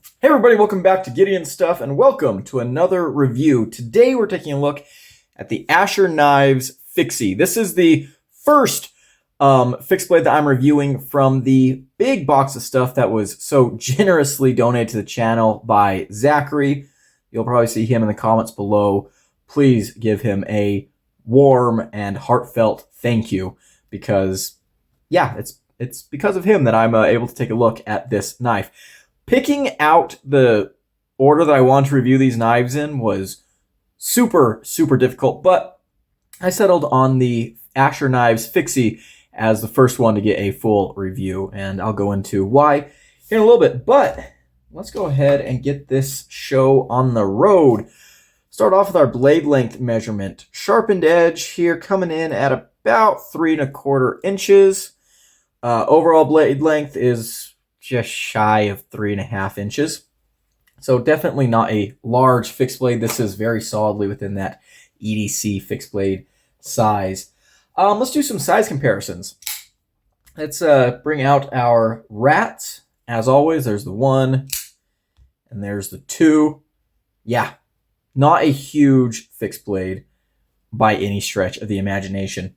Hey everybody, welcome back to Gideon Stuff and welcome to another review. Today we're taking a look at the Asher Knives Fixie. This is the first fixed blade that I'm reviewing from the big box of stuff that was so generously donated to the channel by Zachary. You'll probably see him in the comments below. Please give him a warm and heartfelt thank you because, yeah, it's because of him that I'm able to take a look at this knife. Picking out the order that I wanted to review these knives in was super difficult, but I settled on the Asher Knives Fixie as the first one to get a full review, and I'll go into why here in a little bit. But let's go ahead and get this show on the road. Start off with our blade length measurement. Sharpened edge here coming in at about 3¼ inches. Overall blade length is just shy of 3½ inches. So definitely not a large fixed blade. This is very solidly within that EDC fixed blade size. Let's do some size comparisons. Let's bring out our rats. As always, there's the 1 and there's the 2. Yeah, not a huge fixed blade by any stretch of the imagination.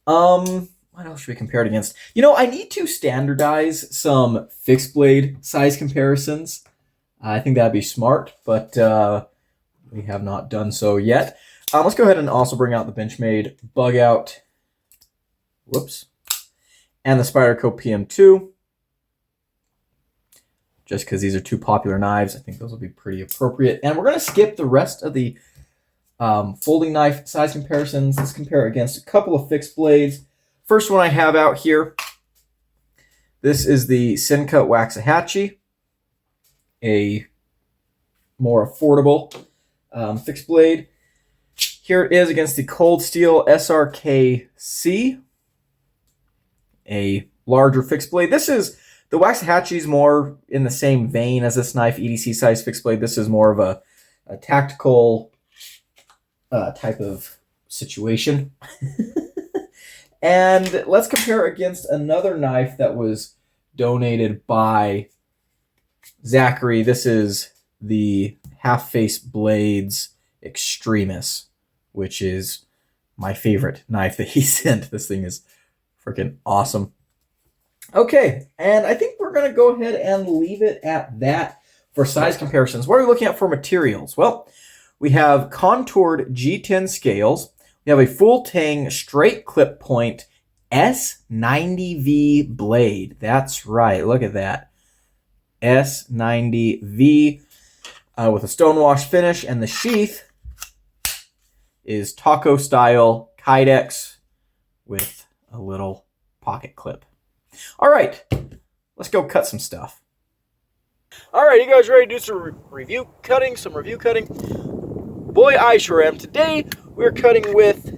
What else should we compare it against? You know, I need to standardize some fixed blade size comparisons. I think that'd be smart, but we have not done so yet. Let's go ahead and also bring out the Benchmade Bug Out. Whoops. And the Spyderco PM2. Just because these are two popular knives, I think those will be pretty appropriate. And we're going to skip the rest of the folding knife size comparisons. Let's compare against a couple of fixed blades. First one I have out here, this is the Senka Waxahachie, a more affordable fixed blade. Here it is against the Cold Steel SRK-C, a larger fixed blade. This is, the Waxahachie is more in the same vein as this knife, EDC size fixed blade. This is more of a tactical type of situation. And let's compare against another knife that was donated by Zachary. This is the Half Face Blades Extremis, which is my favorite knife that he sent. This thing is freaking awesome. Okay, and I think we're going to go ahead and leave it at that for size comparisons. What are we looking at for materials? Well, we have contoured G10 scales. We have a full tang straight clip point S90V blade. That's right. Look at that. S90V with a stonewash finish. And the sheath is taco style Kydex with a little pocket clip. All right. Let's go cut some stuff. All right. You guys ready to do some review cutting? Boy, I sure am. Today, we're cutting with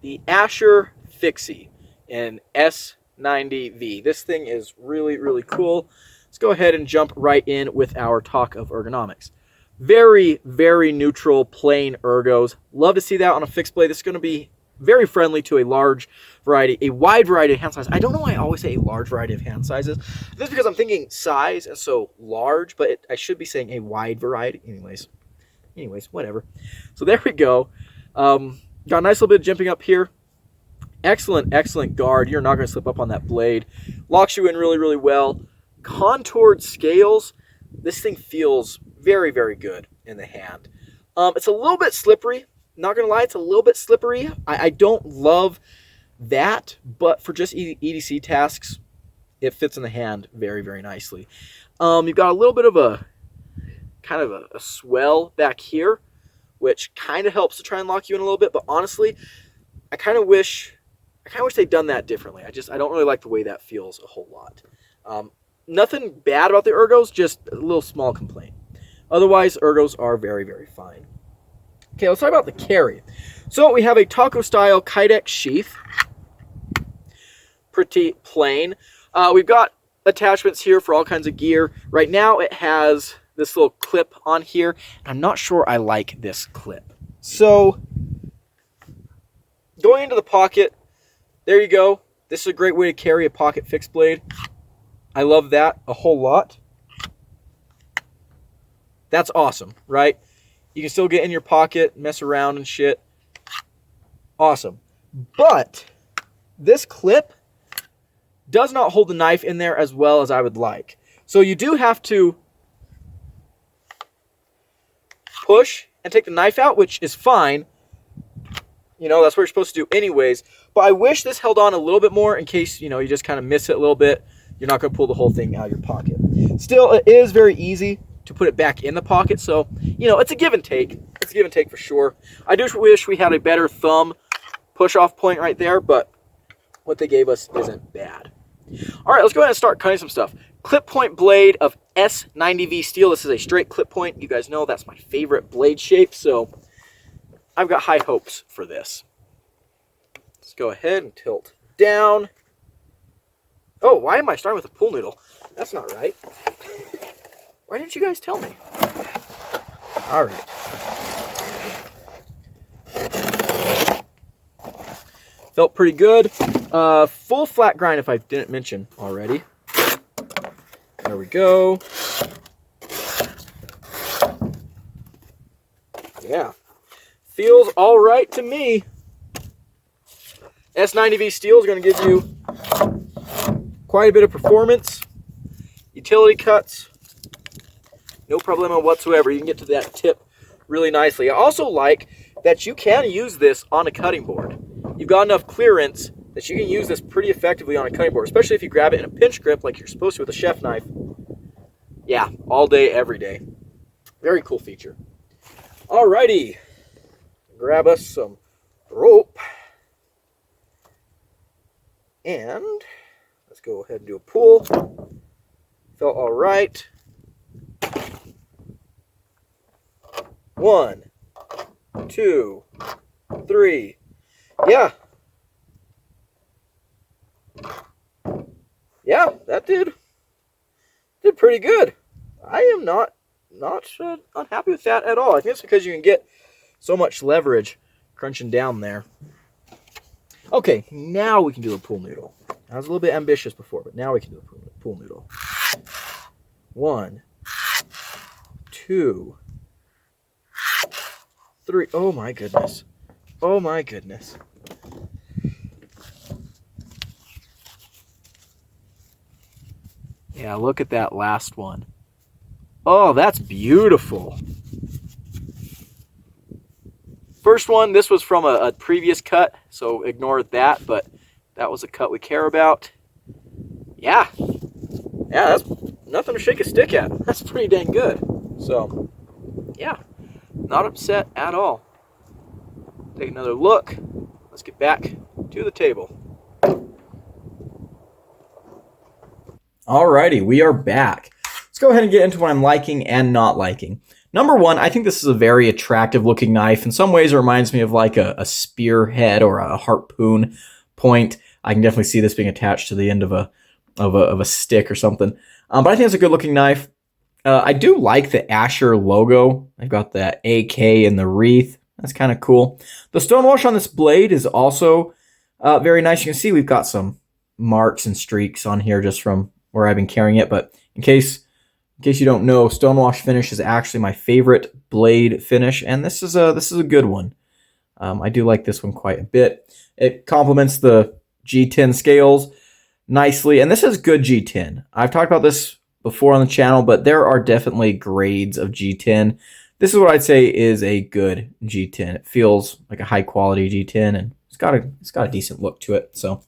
the Asher Fixie in S90V. This thing is really cool. Let's go ahead and jump right in with our talk of ergonomics. Very neutral, plain ergos. Love to see that on a fixed blade. This is going to be very friendly to a wide variety of hand sizes. I don't know why I always say a large variety of hand sizes. This is because I'm thinking size, and so large, but I should be saying a wide variety. Anyways, whatever. So there we go. Got a nice little bit of jimping up here. Excellent guard. You're not going to slip up on that blade. Locks you in really well. Contoured scales. This thing feels very good in the hand. It's a little bit slippery. Not going to lie, it's a little bit slippery. I don't love that, but for just EDC tasks, it fits in the hand very nicely. You've got a little bit of a kind of a swell back here, which kind of helps to try and lock you in a little bit. But honestly, I kind of wish they'd done that differently. I don't really like the way that feels a whole lot. Nothing bad about the ergos, just a little small complaint. Otherwise, ergos are very fine. Okay, let's talk about the carry. So we have a taco style Kydex sheath. Pretty plain. We've got attachments here for all kinds of gear. Right now it has this little clip on here. I'm not sure I like this clip. So going into the pocket, there you go. This is a great way to carry a pocket fixed blade. I love that a whole lot. That's awesome, right? You can still get in your pocket, mess around and shit. Awesome. But this clip does not hold the knife in there as well as I would like. So you do have to push and take the knife out, which is fine. You know, that's what you're supposed to do anyways. But I wish this held on a little bit more in case, you know, you just kind of miss it a little bit. You're not going to pull the whole thing out of your pocket. Still, it is very easy to put it back in the pocket. So, you know, it's a give and take. It's a give and take for sure. I do wish we had a better thumb push-off point right there, but what they gave us isn't bad. All right, let's go ahead and start cutting some stuff. Clip point blade of S90V steel. This is a straight clip point. You guys know that's my favorite blade shape, so I've got high hopes for this. Let's go ahead and tilt down. Oh, why am I starting with a pool noodle? That's not right. Why didn't you guys tell me? All right. Felt pretty good. Full flat grind if I didn't mention already. There we go. Yeah. Feels all right to me. S90V steel is going to give you quite a bit of performance. Utility cuts. No problemo whatsoever. You can get to that tip really nicely. I also like that you can use this on a cutting board. You've got enough clearance that you can use this pretty effectively on a cutting board, especially if you grab it in a pinch grip like you're supposed to with a chef knife. Yeah, all day, every day. Very cool feature. Alrighty. Grab us some rope. And let's go ahead and do a pull. Felt all right. 1, 2, 3. Yeah. Yeah, that did pretty good. I am not unhappy with that at all. I think it's because you can get so much leverage crunching down there. Okay, now we can do a pool noodle. I was a little bit ambitious before, but now we can do a pool noodle. 1, 2, 3. Oh my goodness. Oh my goodness. Yeah, look at that last one. Oh, that's beautiful. First one, this was from a previous cut, so ignore that, but that was a cut we care about. Yeah. Yeah, that's nothing to shake a stick at. That's pretty dang good. So, yeah, not upset at all. Take another look. Let's get back to the table. Alrighty, we are back. Let's go ahead and get into what I'm liking and not liking. Number one, I think this is a very attractive looking knife. In some ways, it reminds me of like a spearhead or a harpoon point. I can definitely see this being attached to the end of a stick or something. But I think it's a good looking knife. I do like the Asher logo. I've got that AK in the wreath. That's kind of cool. The stonewash on this blade is also very nice. You can see we've got some marks and streaks on here just from where I've been carrying it. But in case you don't know, stonewash finish is actually my favorite blade finish, and this is a good one. I do like this one quite a bit. It complements the G10 scales nicely, and this is good G10. I've talked about this before on the channel, but there are definitely grades of G10. This is what I'd say is a good G10. It feels like a high quality G10, and it's got a decent look to it. So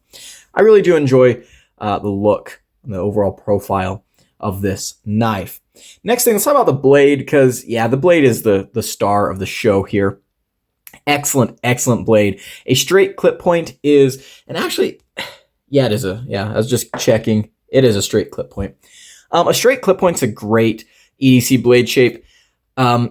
I really do enjoy the look and the overall profile of this knife. Next thing, let's talk about the blade, because yeah, the blade is the star of the show here. Excellent, excellent blade. A straight clip point is, and actually, yeah, it is I was just checking. It is a straight clip point. A straight clip point's a great EDC blade shape.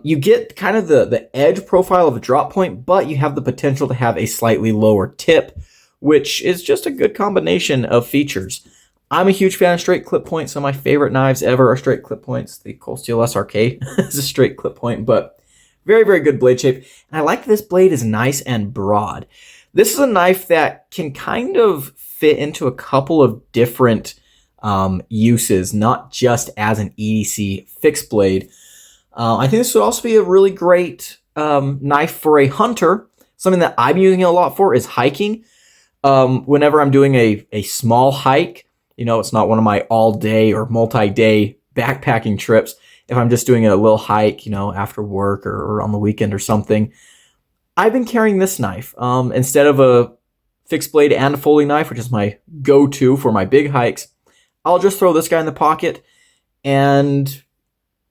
You get kind of the edge profile of a drop point, but you have the potential to have a slightly lower tip, which is just a good combination of features. I'm a huge fan of straight clip points. Some of my favorite knives ever are straight clip points. The Cold Steel SRK is a straight clip point, but very, very good blade shape. And I like this blade is nice and broad. This is a knife that can kind of fit into a couple of different uses, not just as an EDC fixed blade. I think this would also be a really great knife for a hunter. Something that I'm using it a lot for is hiking. Whenever I'm doing a small hike, you know, it's not one of my all-day or multi-day backpacking trips. If I'm just doing a little hike, you know, after work or on the weekend or something, I've been carrying this knife. Instead of a fixed blade and a folding knife, which is my go-to for my big hikes, I'll just throw this guy in the pocket, and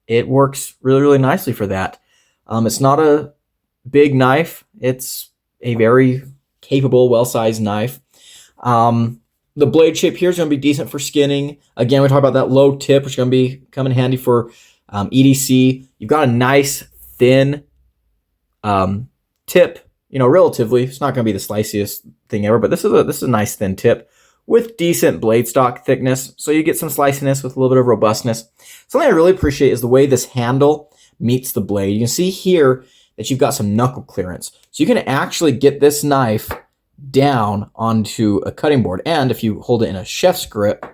it works really, really nicely for that. It's not a big knife. It's a very capable, well-sized knife. The blade shape here is going to be decent for skinning. Again, we talked about that low tip, which is going to come in handy for EDC. You've got a nice, thin tip, you know, relatively. It's not going to be the sliciest thing ever, but this is a nice thin tip with decent blade stock thickness. So you get some sliciness with a little bit of robustness. Something I really appreciate is the way this handle meets the blade. You can see here that you've got some knuckle clearance. So you can actually get this knife down onto a cutting board. And if you hold it in a chef's grip,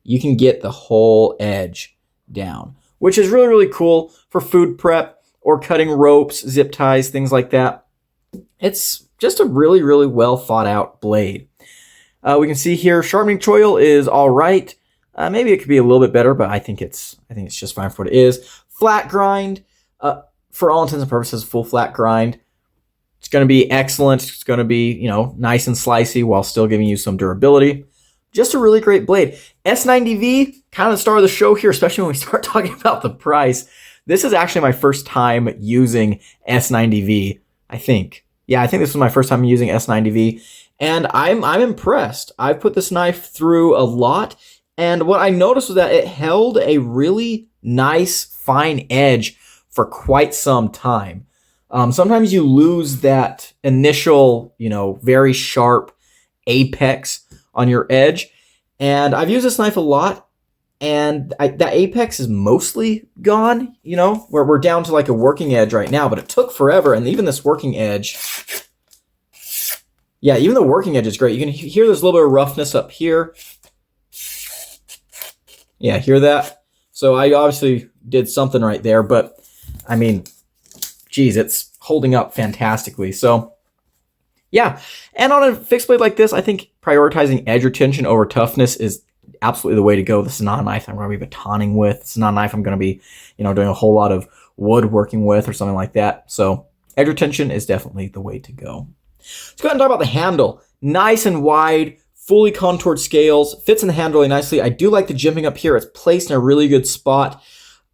you can get the whole edge down, which is really, really cool for food prep or cutting ropes, zip ties, things like that. It's just a really, really well thought out blade. We can see here sharpening choil is all right. Maybe it could be a little bit better, but I think it's just fine for what it is. Flat grind, for all intents and purposes, full flat grind. It's going to be excellent. It's going to be, you know, nice and slicey while still giving you some durability. Just a really great blade. S90V, kind of the star of the show here, especially when we start talking about the price. This is actually my first time using S90V, I think. Yeah, I think this was my first time using S90V, and I'm impressed. I've put this knife through a lot, and what I noticed was that it held a really nice, fine edge for quite some time. Sometimes you lose that initial, you know, very sharp apex on your edge. And I've used this knife a lot, and that apex is mostly gone. You know, we're down to like a working edge right now, but it took forever. And even this working edge, yeah, even the working edge is great. You can hear there's a little bit of roughness up here. Yeah, hear that? So I obviously did something right there, but I mean, geez, it's holding up fantastically. So yeah, and on a fixed blade like this, I think prioritizing edge retention over toughness is absolutely the way to go. This is not a knife I'm going to be batoning with. It's not a knife I'm going to be, you know, doing a whole lot of wood working with or something like that. So edge retention is definitely the way to go. Let's go ahead and talk about the handle. Nice and wide, fully contoured scales, fits in the hand really nicely. I do like the jimping up here. It's placed in a really good spot.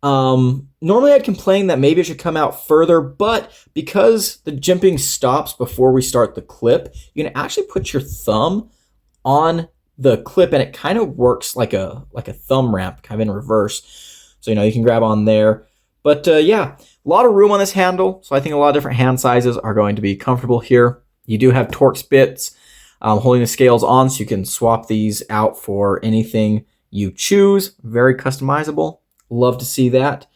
Normally I'd complain that maybe it should come out further, but because the jimping stops before we start the clip, you can actually put your thumb on the clip and it kind of works like a thumb ramp, kind of in reverse. So, you know, you can grab on there. But yeah, a lot of room on this handle. So I think a lot of different hand sizes are going to be comfortable here. You do have Torx bits holding the scales on, so you can swap these out for anything you choose. Very customizable. Love to see that.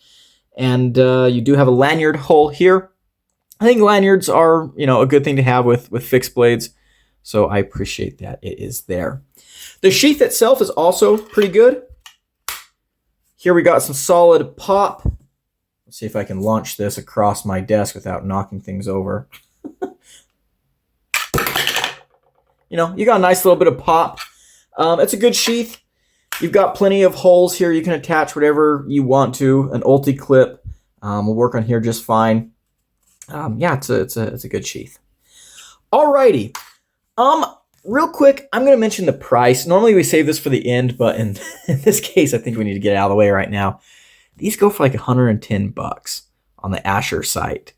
And you do have a lanyard hole here. I think lanyards are, you know, a good thing to have with fixed blades. So I appreciate that it is there. The sheath itself is also pretty good. Here we got some solid pop. Let's see if I can launch this across my desk without knocking things over. You know, you got a nice little bit of pop. It's a good sheath. You've got plenty of holes here. You can attach whatever you want to. An ulti clip will work on here just fine. Yeah, it's a good sheath. Alrighty. Real quick, I'm going to mention the price. Normally we save this for the end, but in this case, I think we need to get it out of the way right now. These go for like $110 on the Asher site.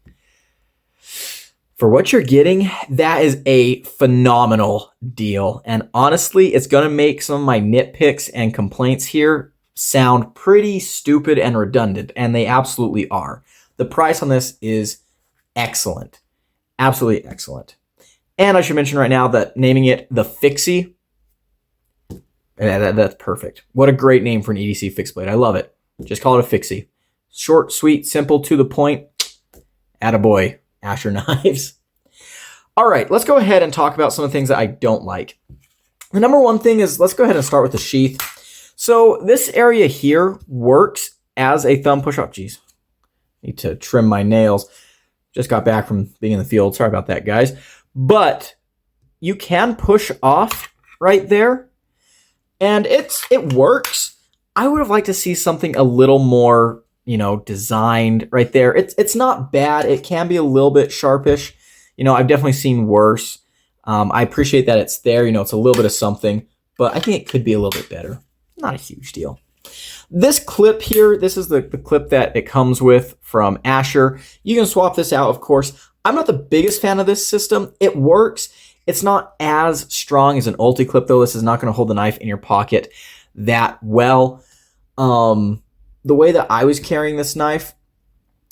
For what you're getting, that is a phenomenal deal. And honestly, it's going to make some of my nitpicks and complaints here sound pretty stupid and redundant, and they absolutely are. The price on this is excellent. Absolutely excellent. And I should mention right now that naming it the Fixie, that's perfect. What a great name for an EDC fixed blade. I love it. Just call it a Fixie. Short, sweet, simple, to the point. Attaboy. Asher knives. All right, let's go ahead and talk about some of the things that I don't like. The number one thing is, let's go ahead and start with the sheath. So this area here works as a thumb push-up. Geez, Need to trim my nails. Just got back from being in the field. Sorry about that, guys. But you can push off right there, and it works. I would have liked to see something a little more, designed right there. It's not bad. It can be a little bit sharpish. I've definitely seen worse. I appreciate that it's there. It's a little bit of something, but I think it could be a little bit better. Not a huge deal. This clip here, this is the clip that it comes with from Asher. You can swap this out, of course. I'm not the biggest fan of this system. It works. It's not as strong as an Ulti clip, though. This is not going to hold the knife in your pocket that well. The way that I was carrying this knife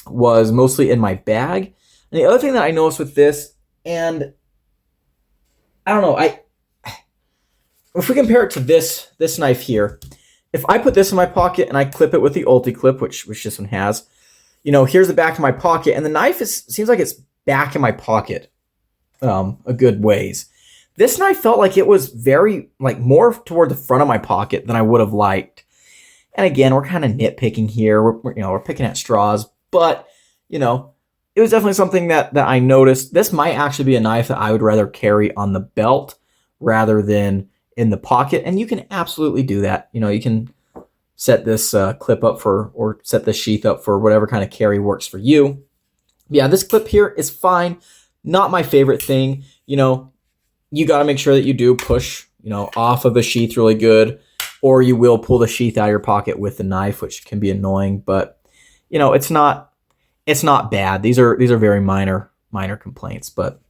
was mostly in my bag. And the other thing that I noticed with this, and I don't know, if we compare it to this knife here, if I put this in my pocket and I clip it with the Ulti clip, which this one has, here's the back of my pocket, and the knife seems like it's back in my pocket a good ways. This knife felt like it was very, more toward the front of my pocket than I would have liked. And again, we're kind of nitpicking here. We're picking at straws, but, it was definitely something that I noticed. This might actually be a knife that I would rather carry on the belt rather than in the pocket. And you can absolutely do that. You can set this clip up or set this sheath up for whatever kind of carry works for you. Yeah, this clip here is fine. Not my favorite thing. You got to make sure that you do push, off of the sheath really good, or you will pull the sheath out of your pocket with the knife, which can be annoying, but it's not bad. These are very minor complaints, but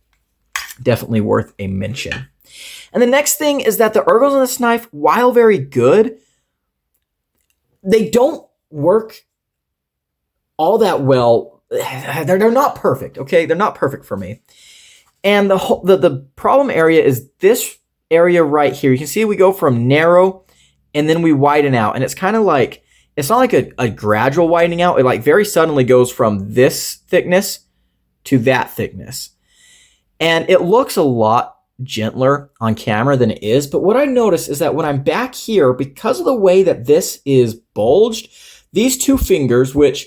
definitely worth a mention. And the next thing is that the ergos on this knife, while very good, they don't work all that well. They're not perfect, okay? They're not perfect for me. And the problem area is this area right here. You can see we go from narrow and then we widen out. And it's kind of like, it's not like a gradual widening out. It very suddenly goes from this thickness to that thickness. And it looks a lot gentler on camera than it is. But what I notice is that when I'm back here, because of the way that this is bulged, these two fingers, which,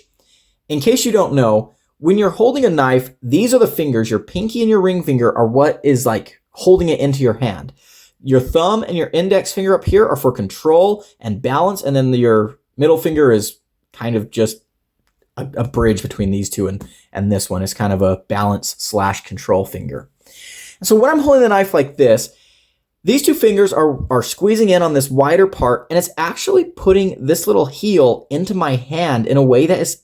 in case you don't know, when you're holding a knife, these are the fingers. Your pinky and your ring finger are what is holding it into your hand. Your thumb and your index finger up here are for control and balance, and then your middle finger is kind of just a bridge between these two, and this one is kind of a balance/control finger. And so when I'm holding the knife like this, these two fingers are squeezing in on this wider part, and it's actually putting this little heel into my hand in a way that is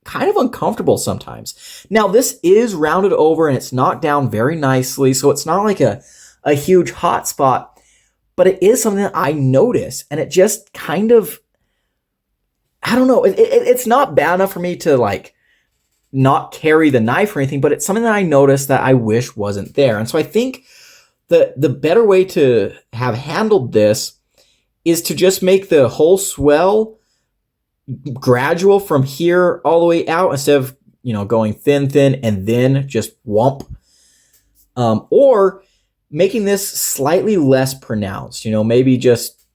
kind of uncomfortable sometimes. Now, this is rounded over and it's knocked down very nicely, so it's not like a huge hot spot, but it is something that I notice, and it just kind of, I don't know, it's not bad enough for me to not carry the knife or anything, but it's something that I noticed that I wish wasn't there. And so I think the better way to have handled this is to just make the whole swell gradual from here all the way out, instead of going thin and then just whomp, or making this slightly less pronounced, maybe just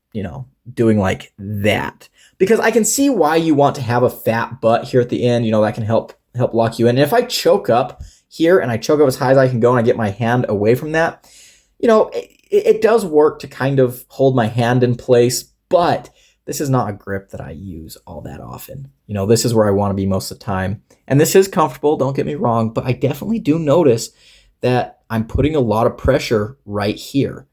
doing like that, because I can see why you want to have a fat butt here at the end. That can help lock you in. And if I choke up here and I choke up as high as I can go and I get my hand away from that, it does work to kind of hold my hand in place, but this is not a grip that I use all that often. This is where I want to be most of the time. And this is comfortable, don't get me wrong, but I definitely do notice that I'm putting a lot of pressure right here.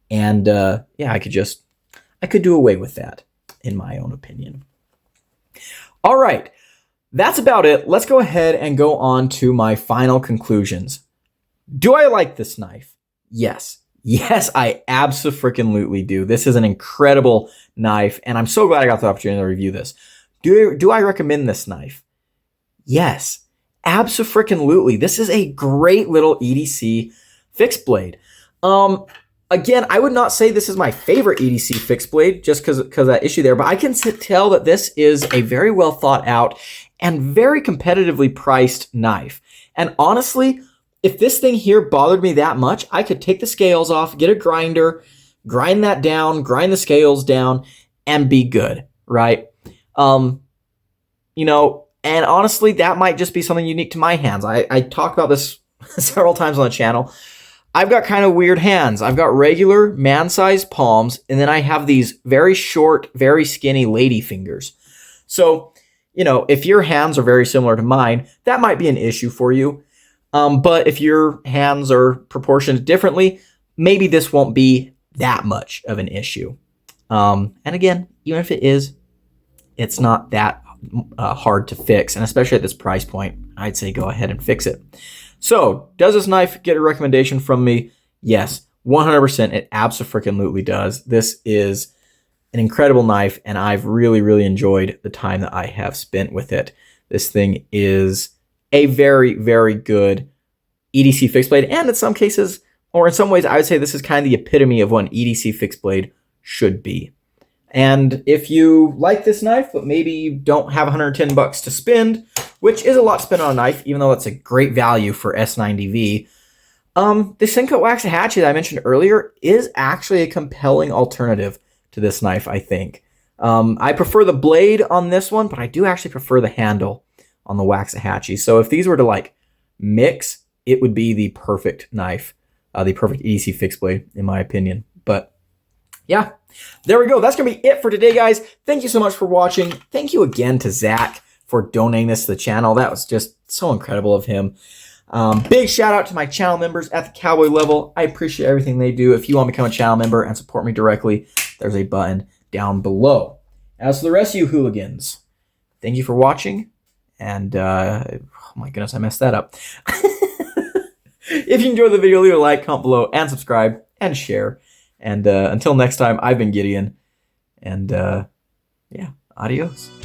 And I could do away with that, in my own opinion. All right, that's about it. Let's go ahead and go on to my final conclusions. Do I like this knife? Yes. Yes, I abso-freaking-lutely do. This is an incredible knife, and I'm so glad I got the opportunity to review this. Do I recommend this knife? Yes, abso-freaking-lutely. This is a great little EDC fixed blade. Again, I would not say this is my favorite EDC fixed blade just because of that issue there, but I can tell that this is a very well thought out and very competitively priced knife. And honestly, if this thing here bothered me that much, I could take the scales off, get a grinder, grind that down, grind the scales down, and be good, right? And honestly, that might just be something unique to my hands. I talked about this several times on the channel. I've got kind of weird hands. I've got regular man-sized palms, and then I have these very short, very skinny lady fingers. So, you know, if your hands are very similar to mine, that might be an issue for you. But if your hands are proportioned differently, maybe this won't be that much of an issue. And again, even if it is, it's not that hard to fix. And especially at this price point, I'd say go ahead and fix it. So, does this knife get a recommendation from me? Yes, 100%. It abso-freaking-lutely does. This is an incredible knife, and I've really, really enjoyed the time that I have spent with it. This thing is a very, very good EDC fixed blade, and in some cases, or in some ways, I would say this is kind of the epitome of what an EDC fixed blade should be. And if you like this knife, but maybe you don't have $110 to spend, which is a lot to spend on a knife, even though it's a great value for S90V, the Senko Waxahachie that I mentioned earlier is actually a compelling alternative to this knife, I think. I prefer the blade on this one, but I do actually prefer the handle on the Waxahachie. So if these were to like mix, it would be the perfect knife, the perfect EDC fixed blade, in my opinion. But yeah, there we go. That's going to be it for today, guys. Thank you so much for watching. Thank you again to Zach for donating this to the channel. That was just so incredible of him. Big shout out to my channel members at the Cowboy level. I appreciate everything they do. If you want to become a channel member and support me directly, there's a button down below. As for the rest of you hooligans, thank you for watching. And, oh my goodness, I messed that up. If you enjoyed the video, leave a like, comment below, and subscribe, and share. And until next time, I've been Gideon. And yeah, adios.